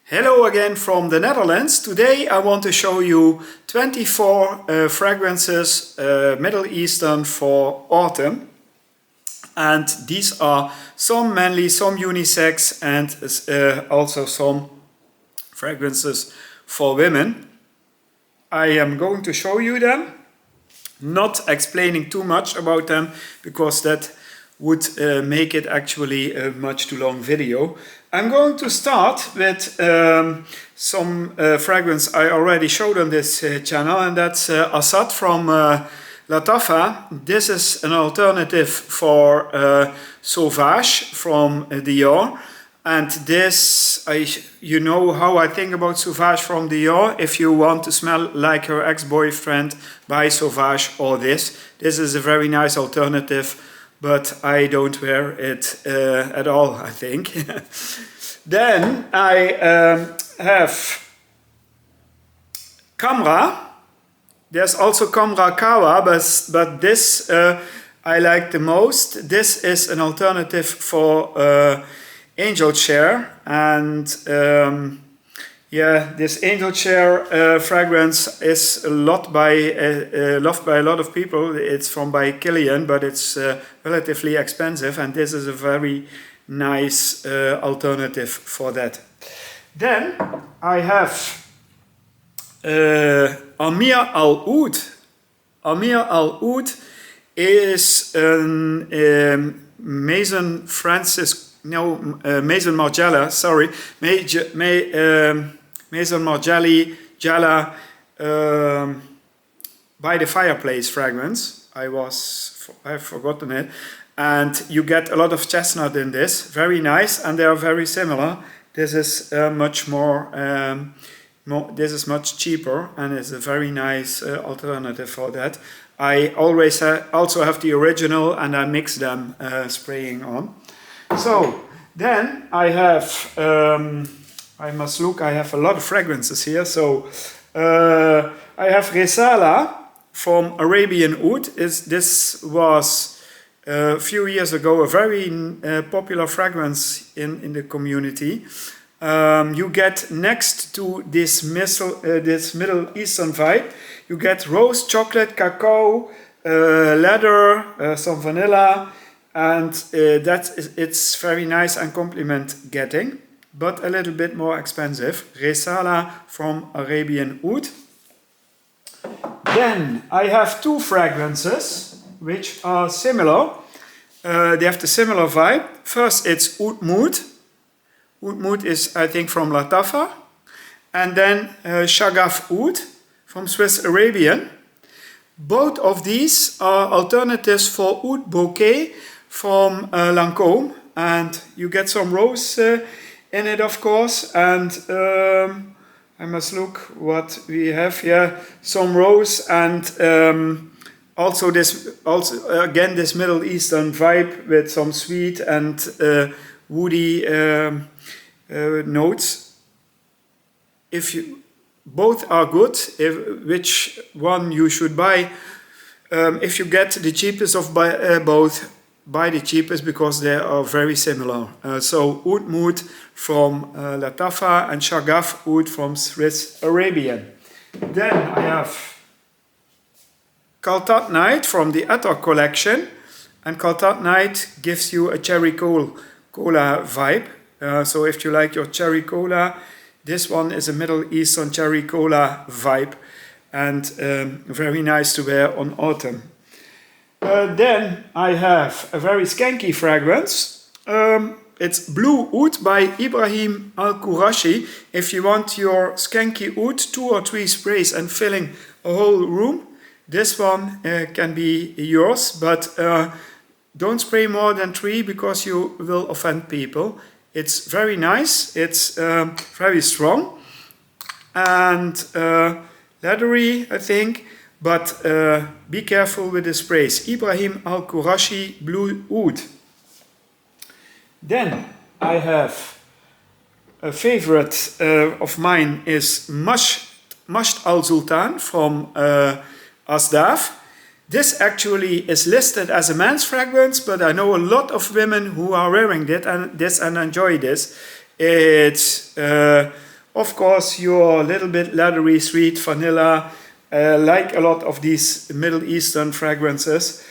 Hello again from the Netherlands. Today I want to show you 24 fragrances, Middle Eastern for autumn. And these are some manly, some unisex, and also some fragrances for women. I am going to show you them, not explaining too much about them because that would make it actually a much too long video. I'm going to start with some fragrance I already showed on this channel, and that's Assad from Lattafa. This is an alternative for Sauvage from Dior. And this, you know how I think about Sauvage from Dior. If you want to smell like your ex-boyfriend, buy Sauvage or this. This is a very nice alternative, but I don't wear it at all, I think. Then I have Camra. There's also Camra Kawa, but this I like the most. This is an alternative for Angel Share, and yeah, this Angel Share fragrance is loved by a lot of people. It's from by Kilian, but it's relatively expensive, and this is a very nice alternative for that. Then I have Amir Al Oud. Amir Al Oud is a Maison Margiela, sorry, Maison Margiela by the Fireplace fragrance. I've forgotten it. And you get a lot of chestnut in this, very nice, and they are very similar. This is much more, this is much cheaper, and it's a very nice alternative for that. I always also have the original, and I mix them spraying on. So then I have, I must look, I have a lot of fragrances here. So I have Resala from Arabian Oud. This was a few years ago a very popular fragrance in the community. You get, next to this Middle Eastern vibe, you get rose, chocolate, cacao, leather, some vanilla, and it's very nice and compliment getting, but a little bit more expensive. Resala from Arabian Oud. Then I have two fragrances which are similar. They have the similar vibe. First, it's Oud Mood. Oud Mood is, I think, from Lattafa. And then Shagaf Oud from Swiss Arabian. Both of these are alternatives for Oud Bouquet from Lancôme. And you get some rose in it, of course. And I must look what we have here. Some rose and also again this Middle Eastern vibe with some sweet and woody notes. Both are good. Which one you should buy? If you get the cheapest of both, buy the cheapest because they are very similar. So Oud Mood from Lattafa and Shagaf Oud from Swiss Arabian. Then I have Kaltat Night from the Attar collection, and Kaltat Night gives you a cherry cola vibe. So if you like your cherry cola, this one is a Middle Eastern cherry cola vibe, and very nice to wear on autumn. Then I have a very skanky fragrance. It's Blue Oud by Ibrahim Al-Qurashi. If you want your skanky oud, 2 or 3 sprays and filling a whole room, this one can be yours, but don't spray more than 3 because you will offend people. It's very nice, it's very strong and leathery, I think, but be careful with the sprays. Ibrahim Al-Qurashi Blue Oud. Then I have a favorite of mine is Masht Al Sultan from Asdaf. This actually is listed as a man's fragrance, but I know a lot of women who are wearing this and enjoy this. It's of course, your little bit leathery, sweet vanilla, like a lot of these Middle Eastern fragrances.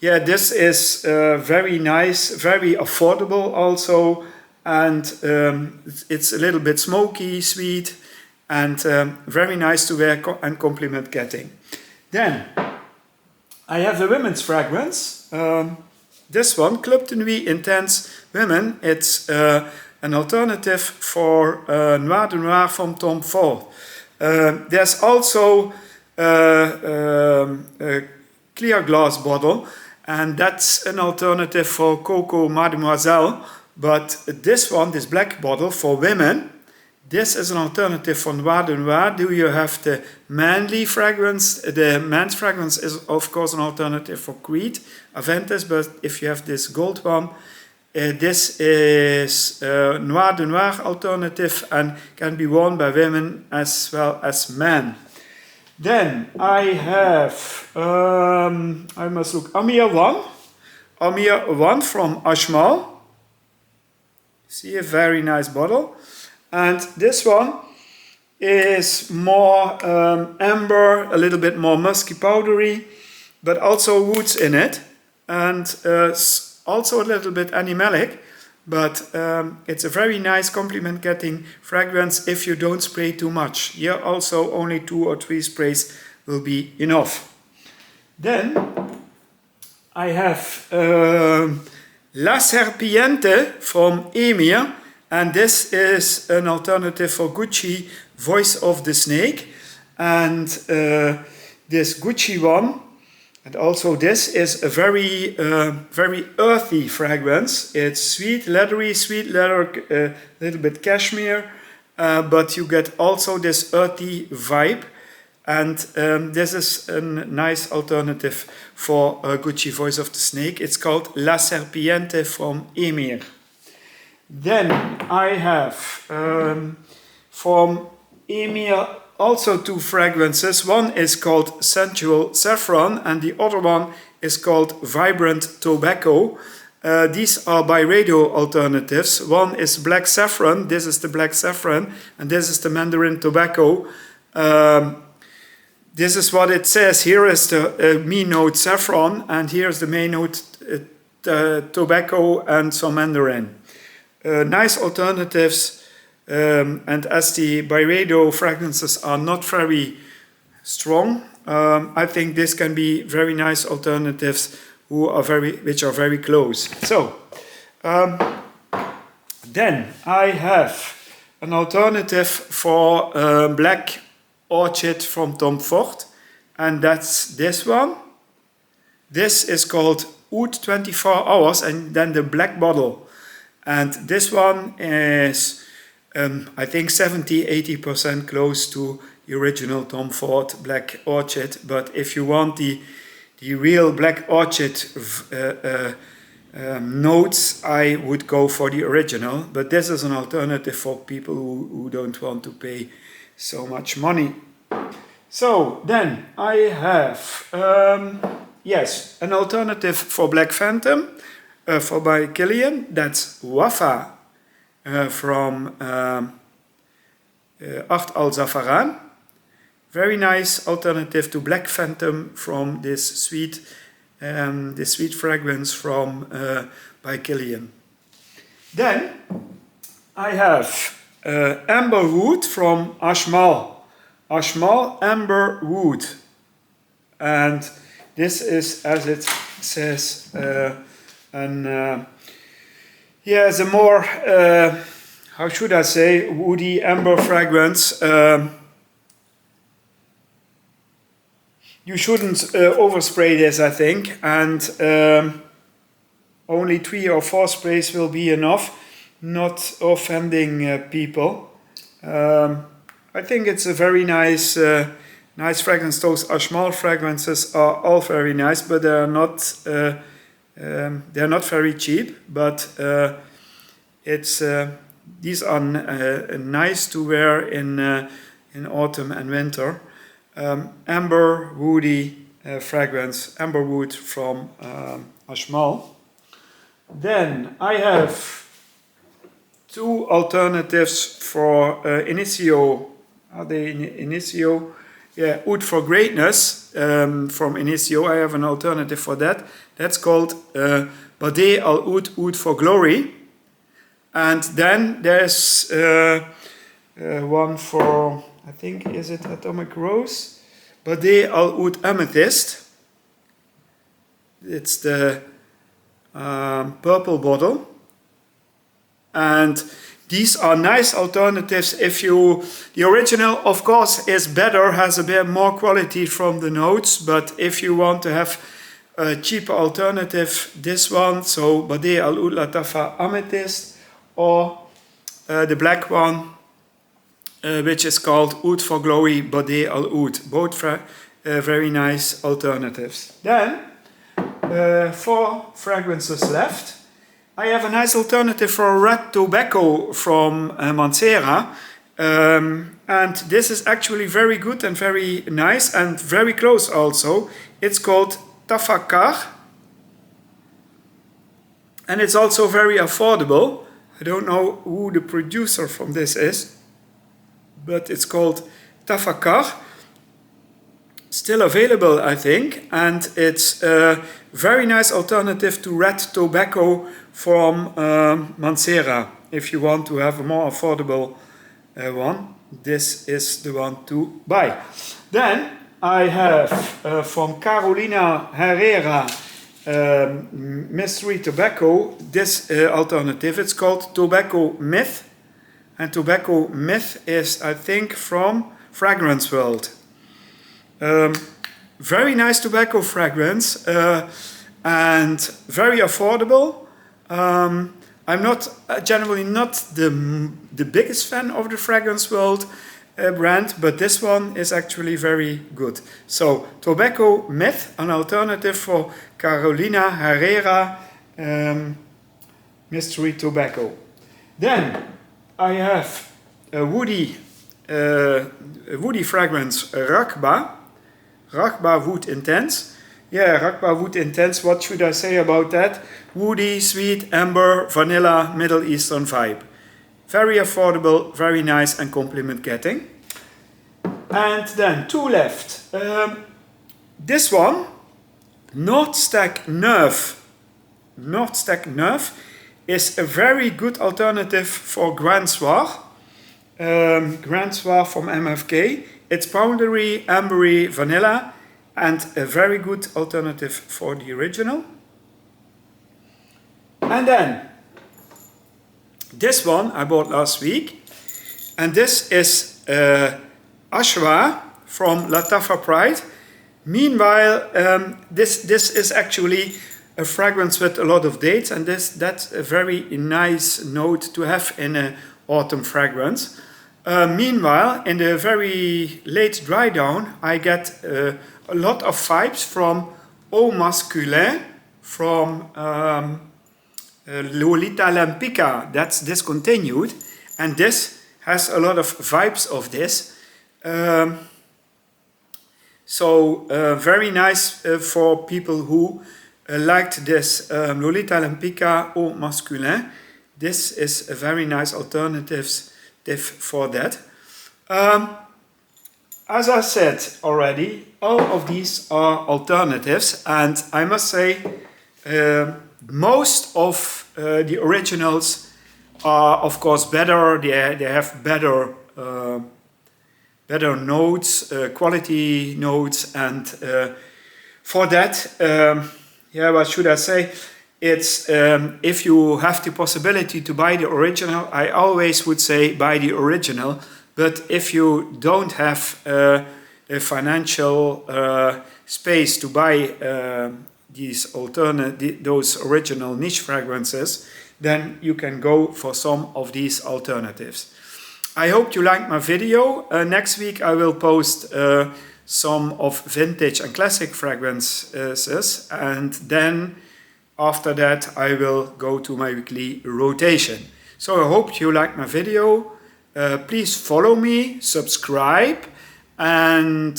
Yeah, this is very nice, very affordable also, and it's a little bit smoky, sweet, and very nice to wear and compliment getting. Then I have the women's fragrance. This one, Club de Nuit Intense Women. It's an alternative for Noir de Noir from Tom Ford. There's also a clear glass bottle, and that's an alternative for Coco Mademoiselle. But this one, this black bottle for women, this is an alternative for Noir de Noir. Do you have the manly fragrance? The men's fragrance is, of course, an alternative for Creed, Aventus, but if you have this gold one, this is Noir de Noir alternative and can be worn by women as well as men. Then I have, I must look, Amir 1. Amir 1 from Ashmal. See, a very nice bottle. And this one is more amber, a little bit more musky powdery, but also woods in it. And also a little bit animalic, but it's a very nice compliment getting fragrance if you don't spray too much. Here also only 2 or 3 sprays will be enough. Then I have La Serpiente from Emir, and this is an alternative for Gucci Voice of the Snake. And this Gucci one, and also this is a very earthy fragrance. It's sweet leather, a little bit cashmere, but you get also this earthy vibe. And this is a nice alternative for Gucci Voice of the Snake. It's called La Serpiente from Emir. Then I have from Emir also 2 fragrances. One is called Sensual Saffron and the other one is called Vibrant Tobacco. These are Byredo alternatives. One is Black Saffron, this is the Black Saffron, and this is the Mandarin Tobacco. This is what it says. Here is the main note saffron, and here is the main note tobacco and some mandarin. Nice alternatives, and as the Byredo fragrances are not very strong, I think this can be very nice alternatives which are very close. So, then I have an alternative for Black Orchid from Tom Ford, and that's this one. This is called Oud 24 Hours, and then the black bottle. And this one is, I think 70–80% close to the original Tom Ford Black Orchid. But if you want the real Black Orchid notes, I would go for the original. But this is an alternative for people who don't want to pay so much money. So then I have, yes, an alternative for Black Phantom. For by Kilian, that's Wafa from Art Al Zafaran. Very nice alternative to Black Phantom from this sweet fragrance from by Kilian. Then I have Amber Wood from Ashmal. Ashmal Amber Wood, and this is, as it says, it's a more, how should I say, woody amber fragrance. You shouldn't overspray this, I think, and only 3 or 4 sprays will be enough, not offending people. I think it's a very nice fragrance. Those Ashmal fragrances are all very nice, but they're not very cheap. But these are nice to wear in autumn and winter. Amber woody fragrance, Amber Wood from Ashmal. Then I have two alternatives for Initio. Are they Initio? Yeah, Oud for Greatness from Initio. I have an alternative for that. That's called Badeh Al Oud, Oud for Glory. And then there's one for, I think, is it Atomic Rose? Badeh Al Oud Amethyst. It's the purple bottle. And these are nice alternatives if you... The original, of course, is better, has a bit more quality from the notes, but if you want to have a cheaper alternative, this one, so Badeh Al Oud Latafa Amethyst, or the black one, which is called Oud for Glory Badeh Al Oud. Both very nice alternatives. Then, 4 fragrances left. I have a nice alternative for red tobacco from Mancera. And this is actually very good and very nice and very close also. It's called Tafakar. And it's also very affordable. I don't know who the producer from this is, but it's called Tafakar. Still available, I think, and it's a very nice alternative to red tobacco from Mancera. If you want to have a more affordable one, this is the one to buy. Then I have from Carolina Herrera Mystery Tobacco this alternative. It's called Tobacco Myth, and Tobacco Myth is, I think, from Fragrance World. Very nice tobacco fragrance and very affordable. I'm not generally not the biggest fan of the Fragrance World brand, but this one is actually very good. So Tobacco Myth, an alternative for Carolina Herrera Mystery Tobacco. Then I have a woody fragrance, Raghba Wood Intense. Yeah, Raghba Wood Intense, what should I say about that? Woody, sweet, amber, vanilla, Middle Eastern vibe. Very affordable, very nice and compliment getting. And then 2 left. This one, Noordstag Neuf. Noordstag Neuf is a very good alternative for Grand Soir. Grand Soir from MFK. It's powdery, ambery, vanilla, and a very good alternative for the original. And then this one I bought last week, and this is Ashwa from Latafa Pride. Meanwhile, this is actually a fragrance with a lot of dates, and that's a very nice note to have in an autumn fragrance. Meanwhile, in the very late dry down, I get a lot of vibes from Eau Masculin from Lolita Lempicka. That's discontinued, and this has a lot of vibes of this. So very nice for people who liked this Lolita Lempicka Eau Masculin. This is a very nice alternative for that. As I said already, all of these are alternatives, and I must say most of the originals are of course better. They have better notes, quality notes, and for that, yeah, what should I say? It's if you have the possibility to buy the original, I always would say buy the original. But if you don't have the financial space to buy those original niche fragrances, then you can go for some of these alternatives. I hope you liked my video. Next week I will post some of vintage and classic fragrances, and then after that I will go to my weekly rotation. So I hope you liked my video. Please follow me, subscribe, and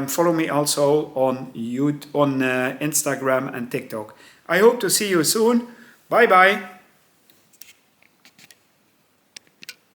follow me also on YouTube, on Instagram and TikTok. I hope to see you soon. Bye bye.